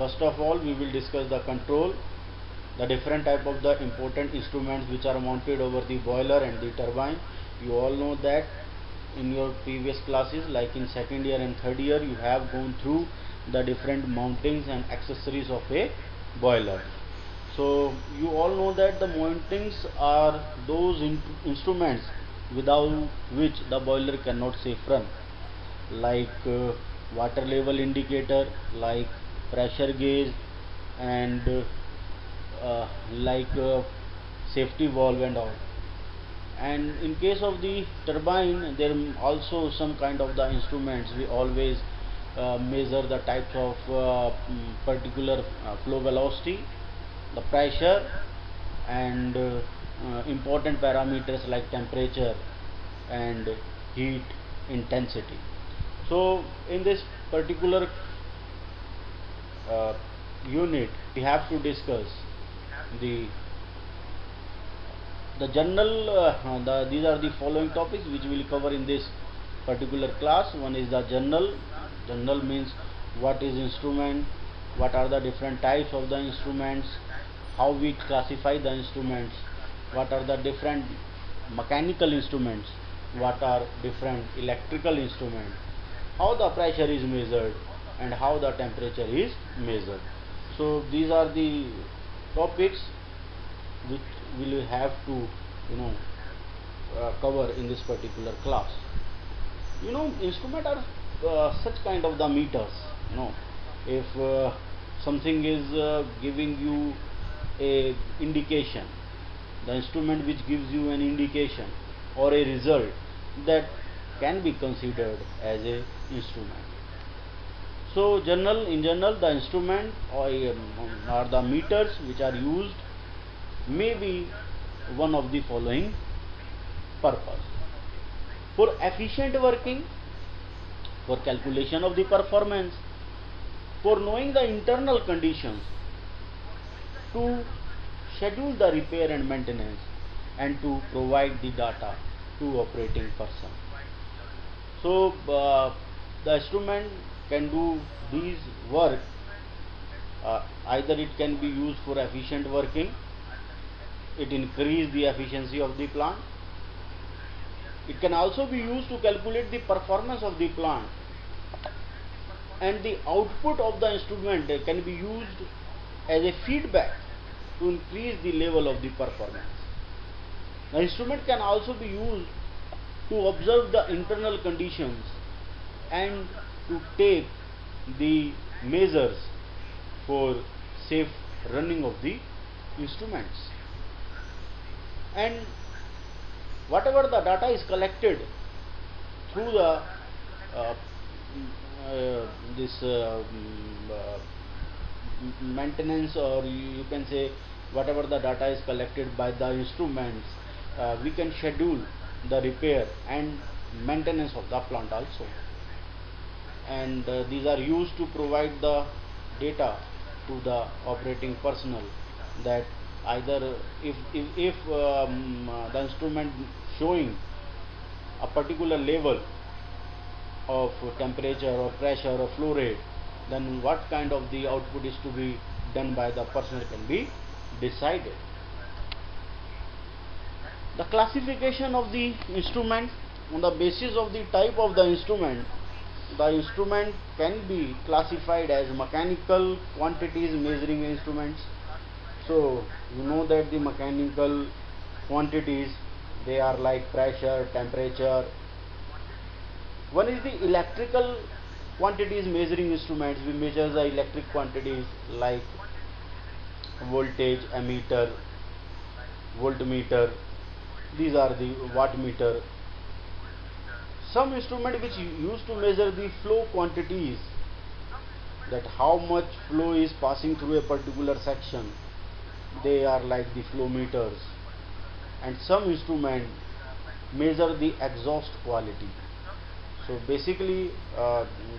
First of all, we will discuss the control, the different type of the important instruments which are mounted over the boiler and the turbine. You all know that in your previous classes, like in second year and third year, you have gone through the different mountings and accessories of a boiler. So you all know that the mountings are those instruments without which the boiler cannot safe run, like water level indicator, like pressure gauge, and like safety valve and all. And in case of the turbine, there also some kind of the instruments. We always measure the types of particular flow velocity, the pressure, and important parameters like temperature and heat intensity. So in this particular unit, we have to discuss the general these are the following topics which we will cover in this particular class. One is the general. General means what is instrument, what are the different types of the instruments, how we classify the instruments, what are the different mechanical instruments, what are different electrical instruments, how the pressure is measured, and how the temperature is measured. So these are the topics which we will have to cover in this particular class. Instrument are such kind of the meters. If something is giving you a indication, the instrument which gives you an indication or a result, that can be considered as a instrument. So in general, the instrument or the meters which are used may be one of the following purpose: for efficient working, for calculation of the performance, for knowing the internal conditions, to schedule the repair and maintenance, and to provide the data to operating person. So the instrument can do these work. Either it can be used for efficient working, it increase the efficiency of the plant. It can also be used to calculate the performance of the plant, and the output of the instrument can be used as a feedback to increase the level of the performance. The instrument can also be used to observe the internal conditions and to take the measures for safe running of the instruments. And whatever the data is collected through the maintenance, or you can say whatever the data is collected by the instruments, we can schedule the repair and maintenance of the plant also. And these are used to provide the data to the operating personnel, that either if the instrument showing a particular level of temperature or pressure or flow rate, then what kind of the output is to be done by the personnel can be decided. The classification of the instrument: on the basis of the type of the instrument can be classified as mechanical quantities measuring instruments. So you know that the mechanical quantities, they are like pressure, temperature. One is the electrical quantities measuring instruments. We measure the electric quantities like voltage, ammeter, voltmeter. These are the wattmeter. Some instrument which used to measure the flow quantities, that how much flow is passing through a particular section, they are like the flow meters. And some instrument measure the exhaust quality. So basically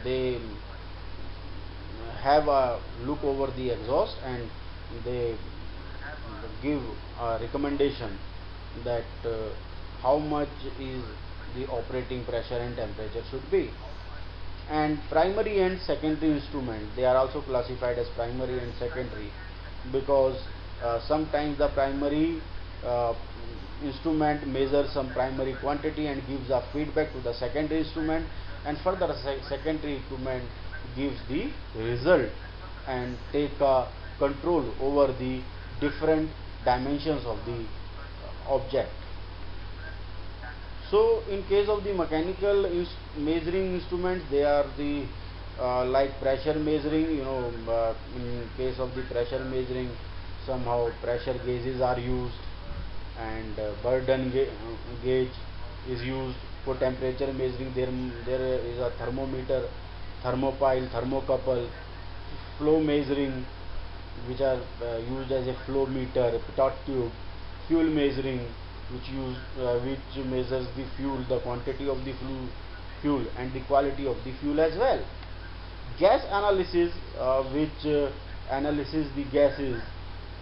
they have a look over the exhaust, and they give a recommendation that how much is the operating pressure and temperature should be. And primary and secondary instrument, they are also classified as primary and secondary, because sometimes the primary uh, instrument measures some primary quantity and gives a feedback to the secondary instrument, and further secondary instrument gives the result and take control over the different dimensions of the object. So in case of the mechanical measuring instruments, they are the like pressure measuring. In case of the pressure measuring, somehow pressure gauges are used, and burden gauge is used. For temperature measuring, there is a thermometer, thermopile, thermocouple. Flow measuring, which are used as a flow meter, pitot tube. Fuel measuring, which measures the fuel, the quantity of the fuel and the quality of the fuel as well. Gas analysis, which analyzes the gases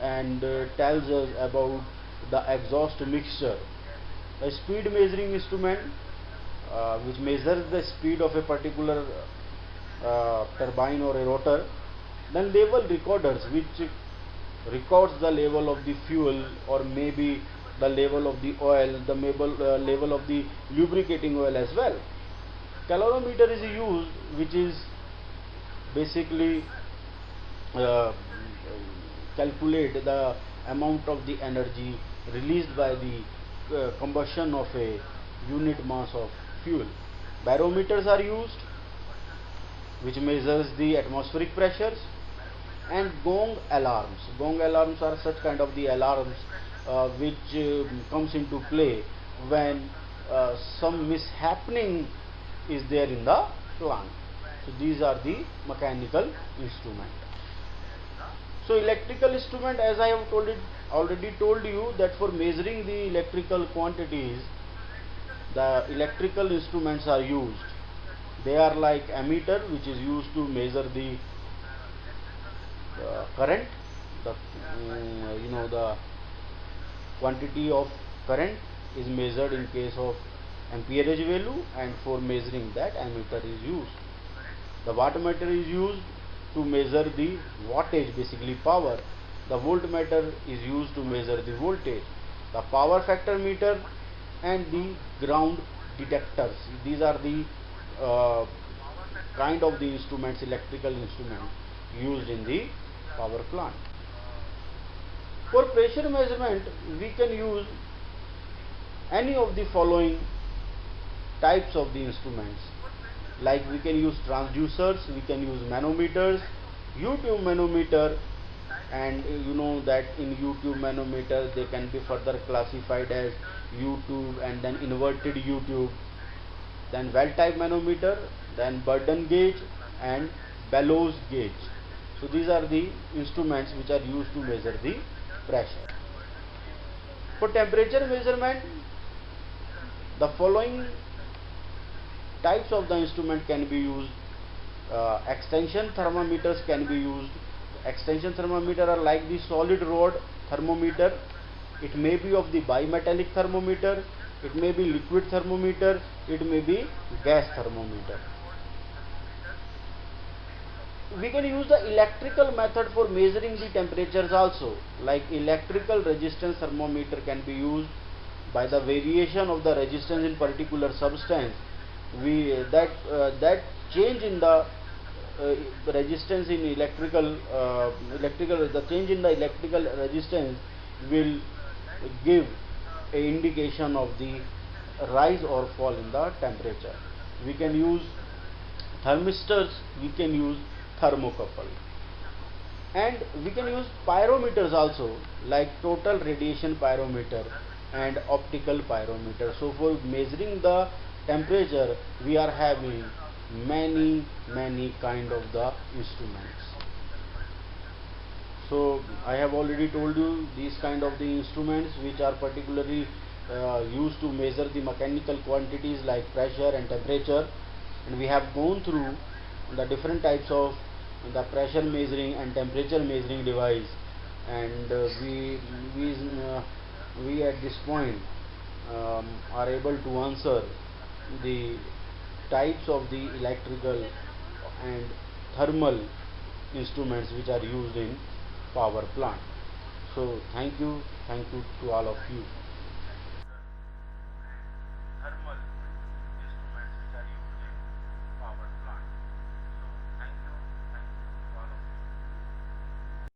and tells us about the exhaust mixture. A speed measuring instrument, which measures the speed of a particular turbine or a rotor. Then level recorders, which records the level of the fuel, or maybe the level of the oil, the level of the lubricating oil as well. Calorimeter is used, which is basically uh, calculate the amount of the energy released by the combustion of a unit mass of fuel. Barometers are used, which measures the atmospheric pressures. And gong alarms. Gong alarms are such kind of the alarms which comes into play when some mishappening is there in the plant. So these are the mechanical instrument. So electrical instrument, as I have already told you, that for measuring the electrical quantities, the electrical instruments are used. They are like ammeter, which is used to measure the current, the quantity of current is measured in case of amperage value, and for measuring that, ammeter is used. The wattmeter is used to measure the wattage, basically power. The voltmeter is used to measure the voltage. The power factor meter and the ground detectors, these are the uh, kind of the instruments, electrical instruments used in the power plant. For pressure measurement, we can use any of the following types of the instruments. Like we can use transducers, we can use manometers, U-tube manometer, and you know that in U-tube manometer they can be further classified as U-tube and then inverted U-tube, then well type manometer, then burden gauge and bellows gauge. So these are the instruments which are used to measure the pressure. For temperature measurement, the following types of the instrument can be used. Extension thermometers can be used. Extension thermometer are like the solid rod thermometer. It may be of the bimetallic thermometer, it may be liquid thermometer, it may be gas thermometer. We can use the electrical method for measuring the temperatures also, like electrical resistance thermometer can be used. By the variation of the resistance in particular substance, that change in the resistance in the change in the electrical resistance will give a indication of the rise or fall in the temperature. We can use thermistors, we can use thermocouple, and we can use pyrometers also, like total radiation pyrometer and optical pyrometer. So for measuring the temperature, we are having many kind of the instruments. So I have already told you these kind of the instruments which are particularly used to measure the mechanical quantities like pressure and temperature, and we have gone through the different types of the pressure measuring and temperature measuring device, and we at this point are able to answer the types of the electrical and thermal instruments which are used in power plant. So thank you to all of you.